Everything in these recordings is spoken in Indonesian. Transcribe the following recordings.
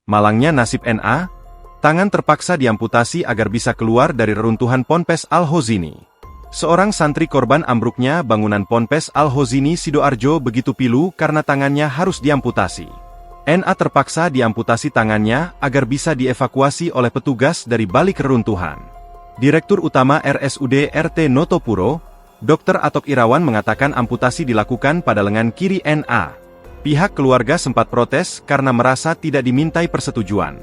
Malangnya nasib NA, tangan terpaksa diamputasi agar bisa keluar dari reruntuhan Ponpes Al-Hozini. Seorang santri korban ambruknya bangunan Ponpes Al-Hozini Sidoarjo begitu pilu karena tangannya harus diamputasi. NA terpaksa diamputasi tangannya agar bisa dievakuasi oleh petugas dari balik reruntuhan. Direktur Utama RSUD RT Notopuro, Dr. Atok Irawan mengatakan amputasi dilakukan pada lengan kiri NA. Pihak keluarga sempat protes karena merasa tidak dimintai persetujuan.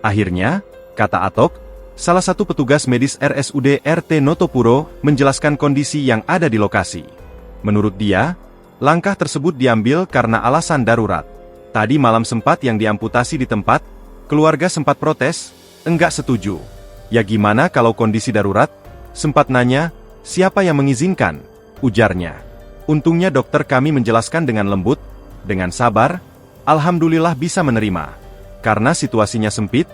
Akhirnya, kata Atok, salah satu petugas medis RSUD RT Notopuro menjelaskan kondisi yang ada di lokasi. Menurut dia, langkah tersebut diambil karena alasan darurat. Tadi malam sempat yang diamputasi di tempat, keluarga sempat protes, enggak setuju. Ya gimana kalau kondisi darurat? Sempat nanya, siapa yang mengizinkan? Ujarnya. Untungnya dokter kami menjelaskan dengan lembut, dengan sabar, alhamdulillah bisa menerima. Karena situasinya sempit,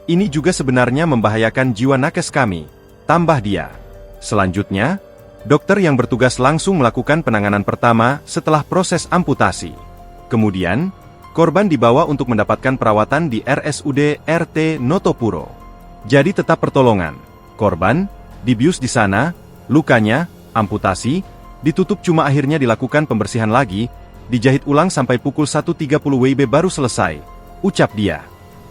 ini juga sebenarnya membahayakan jiwa nakes kami, tambah dia. Selanjutnya, dokter yang bertugas langsung melakukan penanganan pertama setelah proses amputasi. Kemudian, korban dibawa untuk mendapatkan perawatan di RSUD RT Notopuro. Jadi tetap pertolongan. Korban, dibius di sana, lukanya, amputasi, ditutup cuma akhirnya dilakukan pembersihan lagi, dijahit ulang sampai pukul 1.30 WIB baru selesai, ucap dia.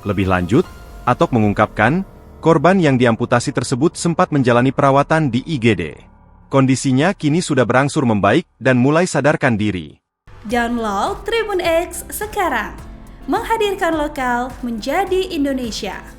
Lebih lanjut, Atok mengungkapkan, korban yang diamputasi tersebut sempat menjalani perawatan di IGD. Kondisinya kini sudah berangsur membaik dan mulai sadarkan diri. Download Tribun X sekarang, menghadirkan lokal menjadi Indonesia.